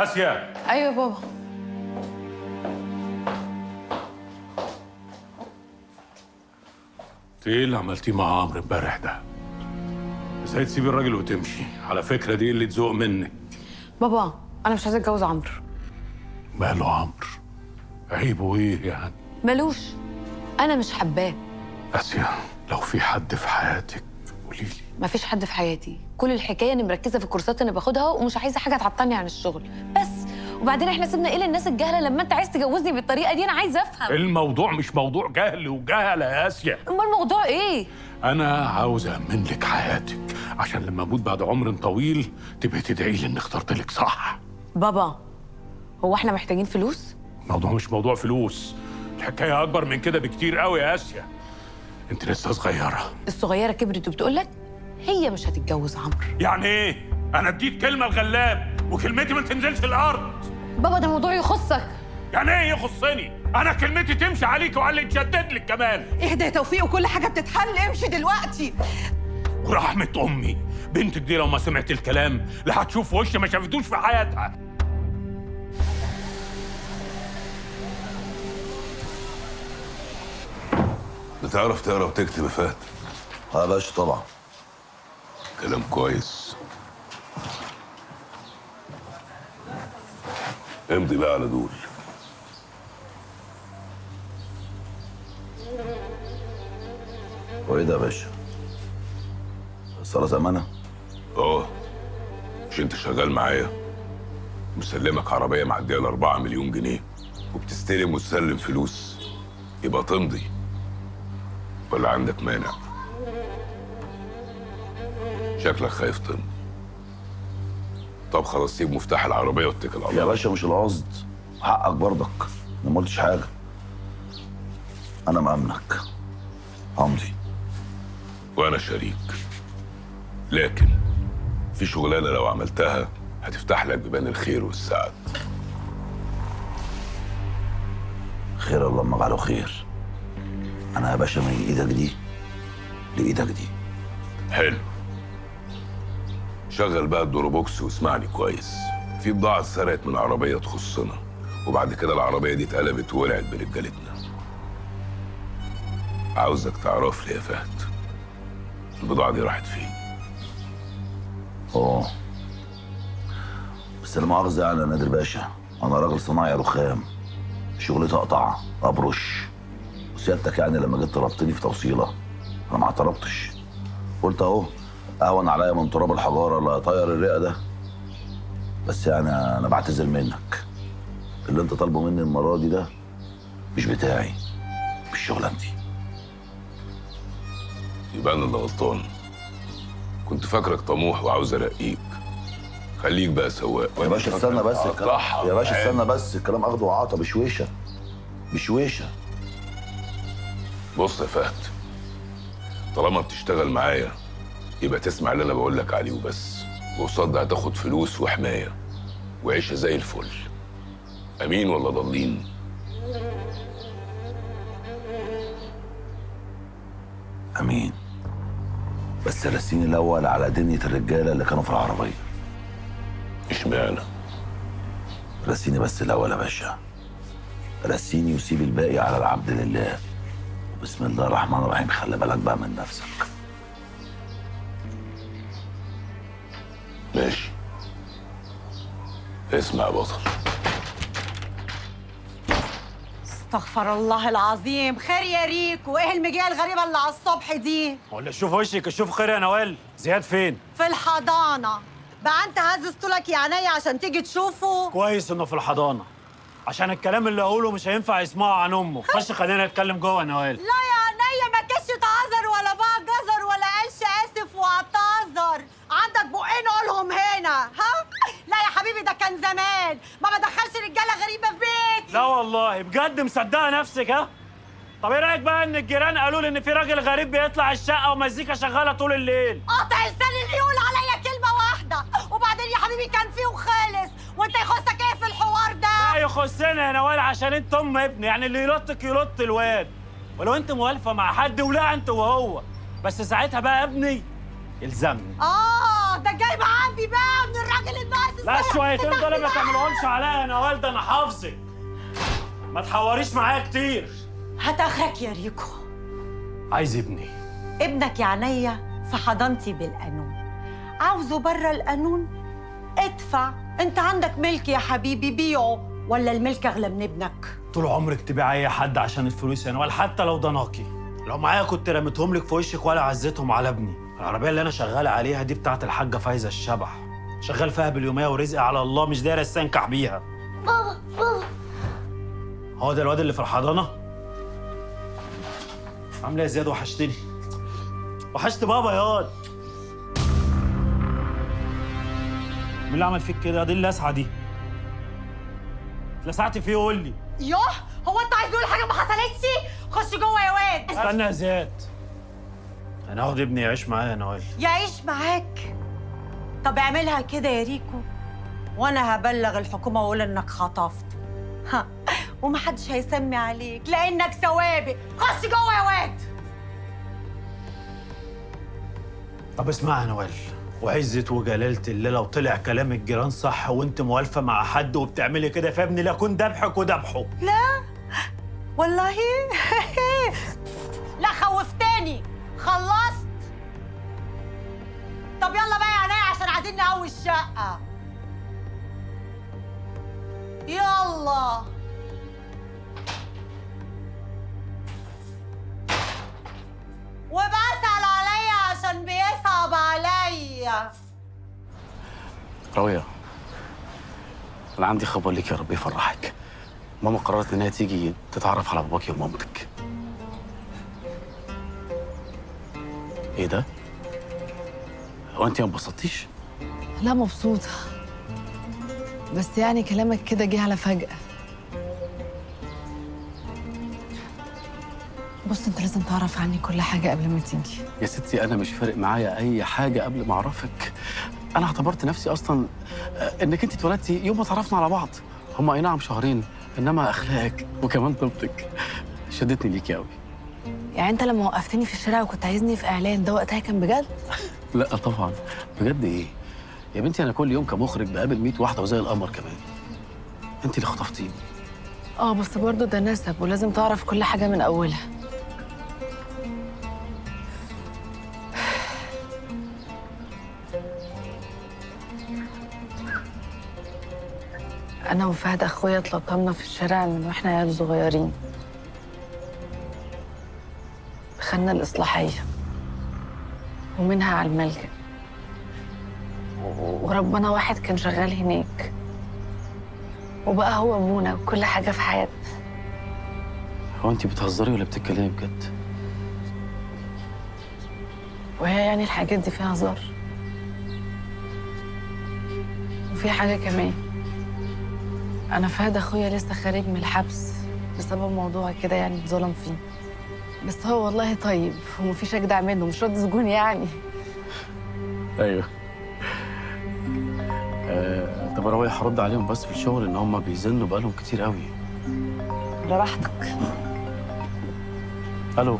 آسيا. ايوه بابا. انت ايه اللي عملتيه مع عمرو امبارح ده؟ ازاي تسيبي الراجل وتمشي؟ على فكره دي اللي تذوق منك. بابا انا مش عايزه اتجوز عمرو. ماله عمرو؟ عيبه ايه يعني؟ ملوش، انا مش حباه. آسيا لو في حد في حياتك قولي لي. مفيش حد في حياتي، كل الحكايه اني مركزه في الكورسات اللي باخدها ومش عايزه حاجه تعطلني عن الشغل بس. وبعدين احنا سيبنا ايه للناس الجهله لما انت عايز تجوزني بالطريقه دي؟ انا عايزه افهم. الموضوع مش موضوع جهل وجهله يا آسيا. امال الموضوع ايه؟ انا عاوز امن لك حياتك عشان لما اموت بعد عمر طويل تبقي تدعي لي اني اخترت لك صح. بابا هو احنا محتاجين فلوس؟ الموضوع مش موضوع فلوس، الحكايه اكبر من كده بكتير قوي يا آسيا. انت لسه صغيره. الصغيره كبرت وبتقول لك هي مش هتتجوز عمرو. يعني ايه؟ انا اديت كلمه الغلاب وكلمتي ما تنزلش الارض. بابا ده موضوع يخصك. يعني ايه يخصني؟ انا كلمتي تمشي عليك وعلى اللي يتشدد لك كمان. اهدى يا توفيق وكل حاجه بتتحل، امشي دلوقتي. ورحمه امي بنتك دي لو ما سمعت الكلام لا هتشوف وش ما شافتوش في حياتها. بتعرف تقرا وتكتب يا فهد؟ يا باشا طبعا. كلام كويس. امضي بقى على دول. وايه ده يا باشا؟ الصلاة أمانة؟ اه، مش انت شغال معايا مسلمك عربيه معديه ل 4 مليون جنيه وبتستلم وتسلم فلوس، يبقى تمضي ولا عندك مانع؟ شكلك خايف تمضي. طب خلاص سيب مفتاح العربيه واتكل على الله. يا باشا مش القصد، حقك برضك، أنا ما قلتش حاجة. أنا مأمنك، همضي. وانا شريك، لكن في شغلانه لو عملتها هتفتح لك بيبان الخير والسعد. خير اللهم اجعله خير. أنا يا باشا من إيدك دي لإيدك دي. حلو، شغل بقى الدروبوكس واسمعني كويس. في بضاعة اتسرقت من عربية تخصنا، وبعد كده العربية دي اتقلبت وولعت برجالتنا. عاوزك تعرف لي يا فهد البضاعة دي راحت فين. أوه، بس لا مؤاخذة يعني يا نادر باشا، أنا راجل صناعي رخام، شغلتي أقطع أبرش. وسيادتك يعني لما جيت طلبتني في توصيلة أنا ما اعترضتش، قلت أهو أهون عليا من تراب الحجارة اللي هيطير الرئة ده. بس يعني أنا بعتذر منك، اللي أنت طالبه مني المرة دي ده مش بتاعي، مش شغلانتي. يبقى أنا اللي غلطان، كنت فاكرك طموح وعاوز أرقيك. خليك بقى سواق. يا باشا استنى بس الكلام، يا باشا استنى بس الكلام أخده وعطا بشويشة بشويشة. بص يا فهد، طالما بتشتغل معايا يبقى تسمع اللي انا بقول لك عليه وبس، وقصاد ده هتاخد فلوس وحمايه وعيشه زي الفل. امين ولا ضالين؟ امين، بس رسيني الاول على دنيا الرجاله اللي كانوا في العربيه. اشمعنى؟ رسيني بس الاول يا باشا، رسيني وسيب الباقي على العبد لله. بسم الله الرحمن الرحيم، خلي بالك بقى من نفسك. ماشي، اسمع يا بطل. استغفر الله العظيم، خير يا ريك، وايه المجيه الغريبه اللي على الصبح دي؟ ولا شوف وشك شوف خير يا نوال. زياد فين؟ في الحضانه. بقى انت هززت لك يا عينيا عشان تيجي تشوفه؟ كويس انه في الحضانه، عشان الكلام اللي اقوله مش هينفع يسمعه عن امه. خش خلينا نتكلم جوه يا نوال. لا يا عينيا، ما كانش تعذر ولا بقى جزر ولا قالش اسف واعتذر. عندك بقين قولهم هنا، ها؟ لا يا حبيبي ده كان زمان، ما بدخلش رجاله غريبه في بيتي. لا والله بجد مصدقه نفسك؟ ها؟ طب ايه رايك بقى ان الجيران قالوا لي ان في راجل غريب بيطلع الشقه ومزيكا شغاله طول الليل؟ قاطع لساني اللي يقول عليا كلمه واحده. وبعدين يا حبيبي كان فيه وخالص، وانت يخصك ايه في الحوار ده؟ لا يخصنا يا نوال، عشان انت ام ابني، يعني اللي يلطك يلط الواد. ولو انت موالفه مع حد ولا انت وهو، بس ساعتها بقى ابني يلزمني. ده جايب عمي بقى من الراجل الناقص. لا الشويتين دول ما تعملهمش عليا يا نوال، ده انا حافظك. ما تحوريش معايا كتير. هات اخرك يا ريكو. عايز ابني. ابنك يا عينيا في حضانتي بالقانون، عاوزه بره القانون ادفع. انت عندك ملك يا حبيبي، بيعه ولا الملك اغلى من ابنك؟ طول عمرك تبيع اي حد عشان الفلوس يا نوال، حتى لو ده ناقي. لو معايا كنت رميتهم لك في وشك ولا عزيتهم على ابني. العربيه اللي انا شغال عليها دي بتاعت الحاجه فايزه الشبح، شغال فيها باليوميه ورزقي على الله، مش داير استنكح بيها. بابا هو ده الواد اللي في الحضانه؟ عامله يا زياد؟ وحشتني. وحشت بابا ياض. مين اللي عمل فيك كده؟ دي اللسعه دي. اتلسعت فيه قول لي. يوه، هو انت عايز تقول حاجه ما حصلتش؟ خش جوه يا واد. استنى يا زياد، انا هاخد ابني يعيش معايا يا نوال. يعيش معاك؟ طب اعملها كده يا ريكو وانا هبلغ الحكومه واقول انك خطفت. ها، ومحدش هيسمي عليك لانك سوابق. خش جوه يا واد. طب اسمعي يا نوال، وعزة وجلالة الله لو طلع كلام الجيران صح وانت موالفة مع حد وبتعملي كده في ابني لاكون دبحك ودبحه. لا والله. لا خوفتني. خلصت؟ طب يلا بقى يا عينيا عشان عايزين نقوي الشقة. يلا. وبسأل عليا عشان بيصعب عليا. راوية، أنا عندي خبر ليك يا رب يفرحك. ماما قررت إنها تيجي تتعرف على باباكي ومامتك. إيه ده؟ هو أنت ما انبسطتيش؟ لا مبسوطة، بس يعني كلامك كده جه على فجأة. بص انت لازم تعرف عني كل حاجة قبل ما تيجي. يا ستي أنا مش فارق معايا أي حاجة قبل ما أعرفك. أنا اعتبرت نفسي أصلاً إنك أنت اتولدتي يوم ما اتعرفنا على بعض. هما أي نعم شهرين، إنما أخلاقك وكمان طيبتك شدتني ليكي قوي. يعني انت لما وقفتني في الشارع وكنت عايزني في اعلان ده وقتها كان بجد؟ لا طبعاً، بجد إيه؟ يا بنتي أنا كل يوم كمخرج بقابل 100 واحدة وزي القمر كمان. أنت اللي خطفتيني. بس برضه ده نسب ولازم تعرف كل حاجة من أولها. أنا وفهد أخويا اتلطمنا في الشارع من وإحنا عيال صغيرين. دخلنا الإصلاحية ومنها على الملجأ، وربنا واحد كان شغال هناك وبقى هو أبونا وكل حاجة في حياتنا. هو أنت بتهزري ولا بتتكلمي بجد؟ وهي يعني الحاجات دي فيها هزار؟ وفي حاجة كمان، أنا فهد أخويا لسه خارج من الحبس بسبب موضوع كده يعني اتظلم فيه، بس هو والله طيب ومفيش أجدع منه، مش رد سجون يعني. ايوه. طب انا رايح ارد عليهم بس في الشغل ان هم بيزنوا بقالهم كتير قوي. براحتك. الو.